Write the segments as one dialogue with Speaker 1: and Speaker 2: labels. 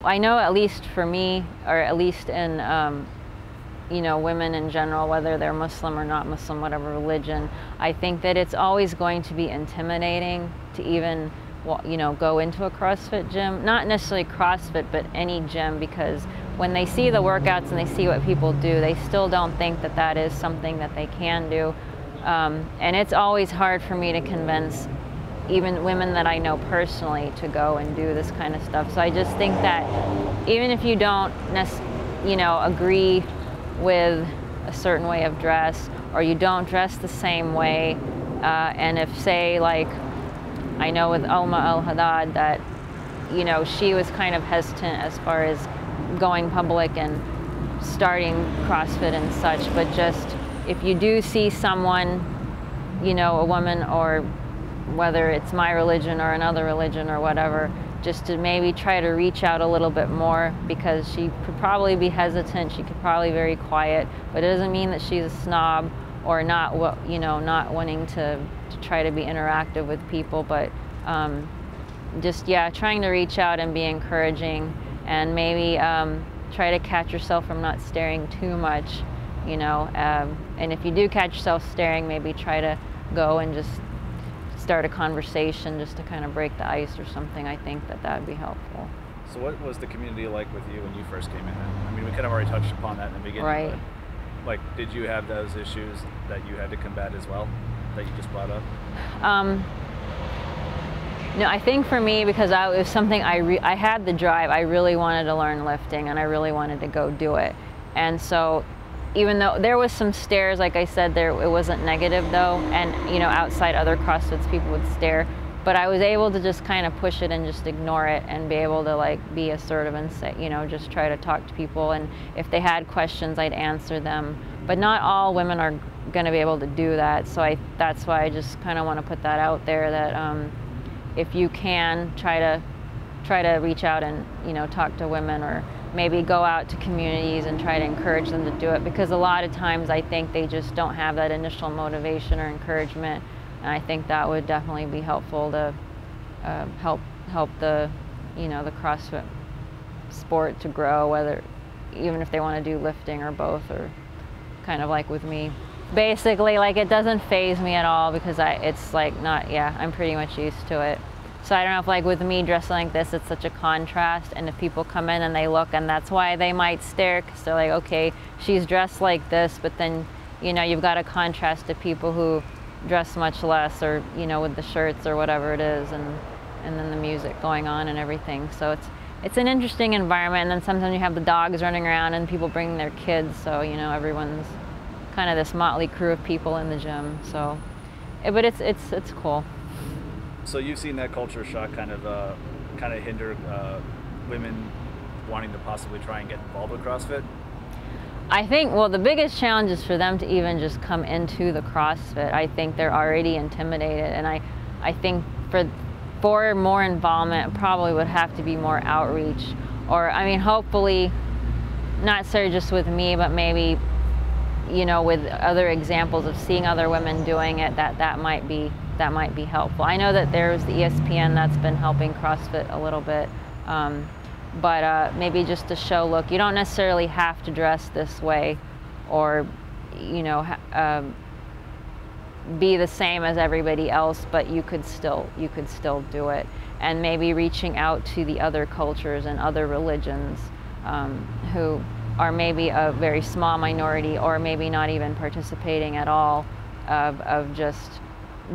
Speaker 1: I know, at least for me, or at least in you know, women in general, whether they're Muslim or not Muslim, whatever religion, I think that it's always going to be intimidating to even, you know, go into a CrossFit gym. Not necessarily CrossFit, but any gym, because when they see the workouts and they see what people do, they still don't think that that is something that they can do. And it's always hard for me to convince even women that I know personally to go and do this kind of stuff. So I just think that even if you don't you know, agree with a certain way of dress, or you don't dress the same way, and if, say, like, I know with Alma Al-Haddad that, you know, she was kind of hesitant as far as going public and starting CrossFit and such, but just if you do see someone, you know, a woman, or whether it's my religion or another religion or whatever, just to maybe try to reach out a little bit more, because she could probably be hesitant, she could probably be very quiet, but it doesn't mean that she's a snob or not, you know, not wanting to try to be interactive with people, but just, yeah, trying to reach out and be encouraging, and maybe try to catch yourself from not staring too much, you know, and if you do catch yourself staring, maybe try to go and just start a conversation just to kind of break the ice or something. I think that that would be helpful.
Speaker 2: So what was the community like with you when you first came in? I mean, we kind of already touched upon that in the beginning,
Speaker 1: right?
Speaker 2: But, like, did you have those issues that you had to combat as well, that you just brought up?
Speaker 1: No, I think for me, because it was something I had the drive, I really wanted to learn lifting, and I really wanted to go do it. And so even though there was some stares, like I said, it wasn't negative though, and, you know, outside other CrossFits people would stare, but I was able to just kind of push it and just ignore it, and be able to, like, be assertive and say, you know, just try to talk to people, and if they had questions, I'd answer them. But not all women are going to be able to do that, so that's why I just kind of want to put that out there, that if you can, try to reach out and, you know, talk to women, or maybe go out to communities and try to encourage them to do it, because a lot of times I think they just don't have that initial motivation or encouragement, and I think that would definitely be helpful to help the, you know, the CrossFit sport to grow, whether even if they want to do lifting or both, or kind of like with me. Basically, like, it doesn't faze me at all, because it's like not, yeah, I'm pretty much used to it. So I don't know if, like, with me dressing like this, it's such a contrast, and if people come in and they look, and that's why they might stare, because they're like, okay, she's dressed like this, but then, you know, you've got a contrast to people who dress much less, or, you know, with the shirts or whatever it is, and then the music going on and everything. So it's an interesting environment, and then sometimes you have the dogs running around and people bringing their kids, so, you know, everyone's kind of this motley crew of people in the gym. So, but it's cool.
Speaker 2: So you've seen that culture shock kind of hinder women wanting to possibly try and get involved with CrossFit?
Speaker 1: I think, well, the biggest challenge is for them to even just come into the CrossFit. I think they're already intimidated, and I think for more involvement, it probably would have to be more outreach, or, I mean, hopefully, not necessarily just with me, but maybe, you know, with other examples of seeing other women doing it, that might be helpful. I know that there's the ESPN that's been helping CrossFit a little bit, but maybe just to show, look, you don't necessarily have to dress this way, or, you know, be the same as everybody else, but you could still do it. And maybe reaching out to the other cultures and other religions who are maybe a very small minority, or maybe not even participating at all, of just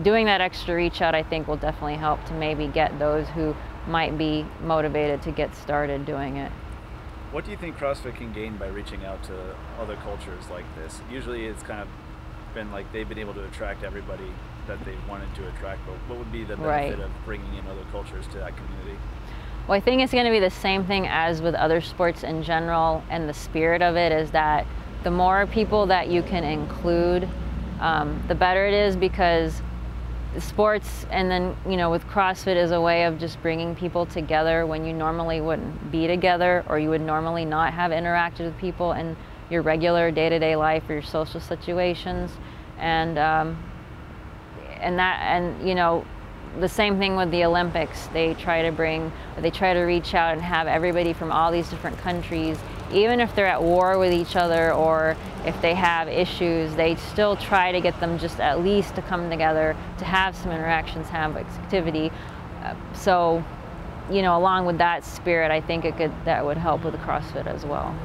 Speaker 1: doing that extra reach out. I think will definitely help to maybe get those who might be motivated to get started doing it.
Speaker 2: What do you think CrossFit can gain by reaching out to other cultures like this? Usually it's kind of been like they've been able to attract everybody that they wanted to attract, but what would be the benefit of bringing in other cultures to that community?
Speaker 1: Well, I think it's going to be the same thing as with other sports in general, and the spirit of it is that the more people that you can include, the better it is, because sports, and then, you know, with CrossFit, is a way of just bringing people together when you normally wouldn't be together, or you would normally not have interacted with people in your regular day-to-day life or your social situations, and you know, the same thing with the Olympics. They try to reach out and have everybody from all these different countries, even if they're at war with each other or if they have issues, they still try to get them just at least to come together, to have some interactions, have activity. So, you know, along with that spirit, I think that would help with the CrossFit as well.